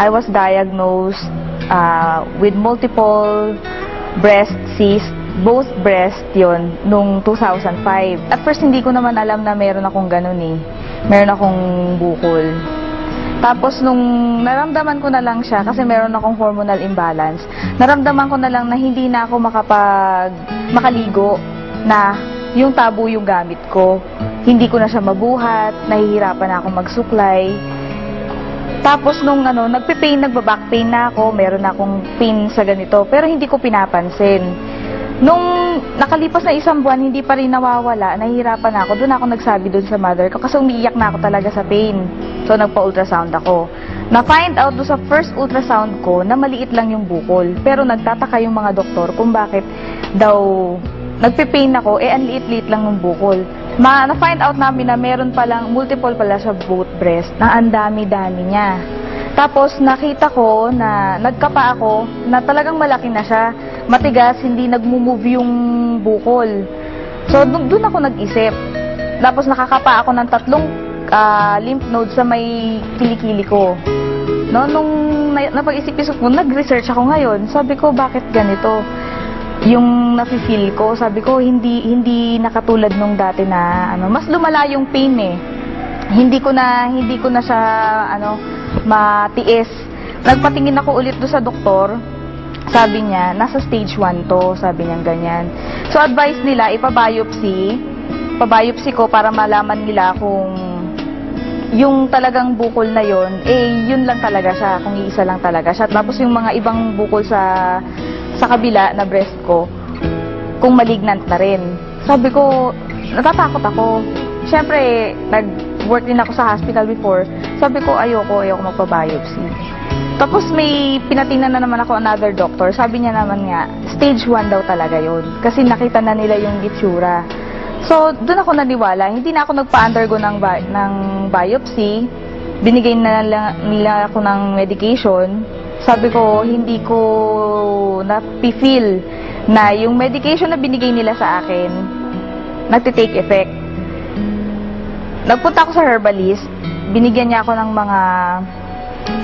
I was diagnosed with multiple breast cysts, both breast yon nung 2005. At first, hindi ko naman alam na meron akong ganun eh. Meron akong bukol. Tapos, nung naramdaman ko na lang siya, kasi meron akong hormonal imbalance, naramdaman ko na lang na hindi na ako makaligo, na yung tabo yung gamit ko. Hindi ko na siya mabuhat, nahihirapan na ako magsuklay. Tapos nung nagback pain na ako, meron na akong pain sa ganito, pero hindi ko pinapansin. Nung nakalipas na 1 buwan, hindi pa rin nawawala, nahihirapan na ako. Doon ako nagsabi doon sa mother ko kasi umiiyak na ako talaga sa pain. So nagpa-ultrasound ako. Na-find out doon sa first ultrasound ko na maliit lang yung bukol. Pero nagtataka yung mga doktor kung bakit daw nagpe-pain ako, ang liit-liit lang ng bukol. Na-find out namin na meron palang, multiple pala sa both breast, na ang dami-dami niya. Tapos nakita ko na nagkapa ako, na talagang malaki na siya. Matigas, hindi nagmo-move yung bukol. So doon ako nag-isip. Tapos nakakapa ako ng 3 lymph nodes sa may kilikili ko. No, nung napag-isip-isip ko, nag-research ako ngayon. Sabi ko, bakit ganito? Yung nafe-feel ko, sabi ko, hindi nakatulad nung dati na mas lumala yung pain eh. Hindi ko na siya matiis. Nagpatingin ako ulit do sa doktor. Sabi niya, nasa stage 1 to, sabi niya ganyan. So advice nila ipa-biopsy ko para malaman nila kung yung talagang bukol na yon, yun lang talaga siya, kung iisa lang talaga siya. Tapos yung mga ibang bukol sa kabila na breast ko, kung malignant na rin. Sabi ko, natatakot ako. Siyempre, nag-work din ako sa hospital before. Sabi ko, ayoko magpa-biopsy. Tapos may pinatingnan na naman ako another doctor. Sabi niya naman nga, stage 1 daw talaga yun. Kasi nakita na nila yung itsura. So, doon ako naniwala. Hindi na ako nagpa-undergo ng biopsy. Binigay na nila ako ng medication. Sabi ko, hindi ko na-feel na yung medication na binigay nila sa akin, nagtitake effect. Nagpunta ako sa herbalist. Binigyan niya ako ng mga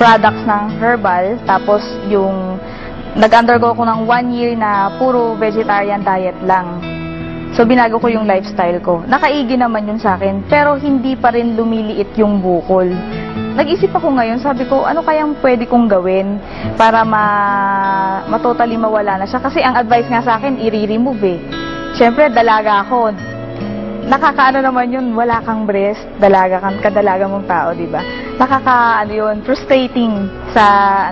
products ng herbal, tapos yung nag-undergo ko ng 1 year na puro vegetarian diet lang. So binago ko yung lifestyle ko. Nakaigi naman yun sa akin, pero hindi pa rin lumiliit yung bukol. Nag-isip ako ngayon, sabi ko, ano kayang pwede kong gawin para totally mawala na siya? Kasi ang advice nga sa akin, i-remove eh. Siyempre, dalaga ako. Nakakaano naman yun, wala kang breast, kadalaga mong tao, di ba? Yun, frustrating sa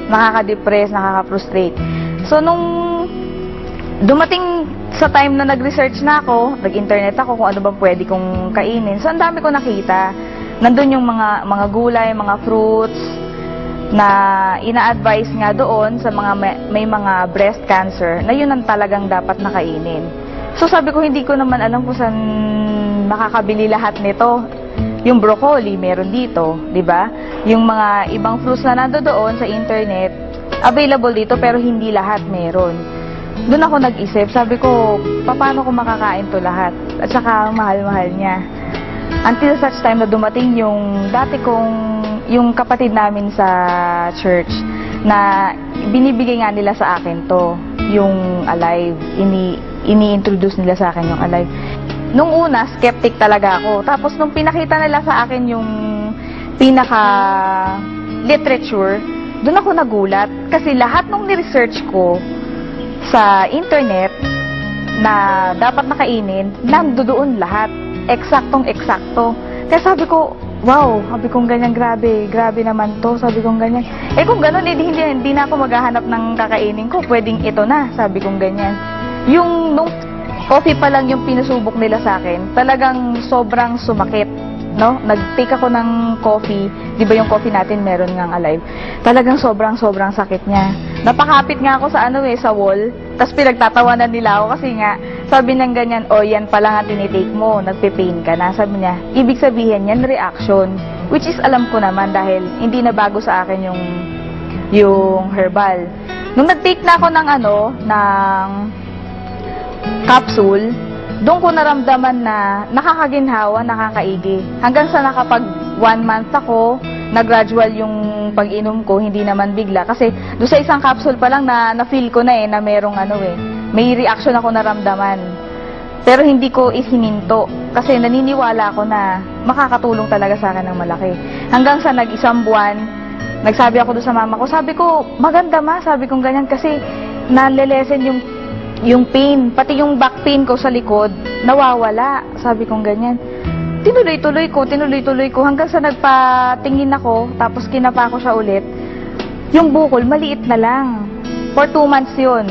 nakaka-depress, nakaka-frustrate. So, nung dumating sa time na nag-research na ako, nag-internet ako kung ano bang pwede kong kainin. So, ang dami ko nakita. Nandun yung mga gulay, mga fruits, na ina-advise nga doon sa mga may mga breast cancer, na yun ang talagang dapat nakainin. So sabi ko, hindi ko naman alam kung saan makakabili lahat nito. Yung broccoli, meron dito, di ba? Yung mga ibang fruits na nandoon sa internet, available dito pero hindi lahat meron. Doon ako nag-isip, sabi ko, paano ko makakain to lahat? At saka mahal-mahal niya. Until such time na dumating yung yung kapatid namin sa church, na binibigay nga nila sa akin to, yung Alive. Ini-introduce nila sa akin yung Alive. Nung una, skeptic talaga ako. Tapos nung pinakita nila sa akin yung pinaka-literature, doon ako nagulat. Kasi lahat nung ni-research ko sa internet na dapat nakainin, nandoon lahat. Eksaktong-eksakto. Kaya sabi ko, wow, sabi kong ganyan, grabe naman to, sabi kong ganyan. Kung gano'n, hindi na ako maghahanap ng kakainin ko, pwedeng ito na, sabi kong ganyan. Yung nung coffee pa lang yung pinusubok nila sa akin, talagang sobrang sumakit, no? Nag-take ako ng coffee, di ba yung coffee natin meron ngang Alive? Talagang sobrang sakit niya. Napakapit nga ako sa sa wall, tapos pinagtatawanan nila ako kasi nga, sabi ng ganyan, yan pa lang ang tinitake mo, nagpe-pain ka na. Sabi niya, ibig sabihin yan, reaction. Which is alam ko naman dahil hindi na bago sa akin yung herbal. Nung nag-take na ako ng capsule, doon ko naramdaman na nakakaginhawa, nakakaigi. Hanggang sa nakapag 1 month ako, na-gradual yung pag-inom ko, hindi naman bigla. Kasi doon sa isang capsule pa lang na-feel ko na na merong may reaction ako naramdaman. Pero hindi ko isininto kasi naniniwala ako na makakatulong talaga sa akin ng malaki. Hanggang sa nag-isang buwan, nagsabi ako doon sa mama ko, sabi ko, maganda ma, sabi kong ganyan kasi nalelesen yung pain, pati yung back pain ko sa likod, nawawala, sabi kong ganyan. Tinuloy-tuloy ko hanggang sa nagpatingin ako, tapos kinapa ko siya ulit. Yung bukol, maliit na lang. For 2 months yun.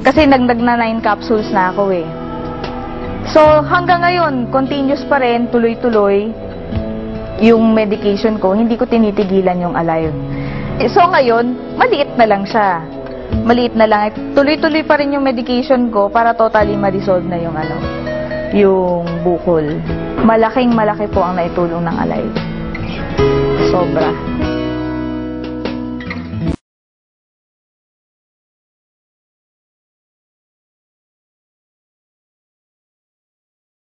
Kasi na 9 capsules na ako eh. So, hanggang ngayon, continuous pa rin, tuloy-tuloy yung medication ko. Hindi ko tinitigilan yung Alive. So, ngayon, maliit na lang siya. Maliit na lang. Tuloy-tuloy pa rin yung medication ko para totally ma-resolve na yung yung bukol. Malaking malaki po ang naitulong ng Alive. Sobra.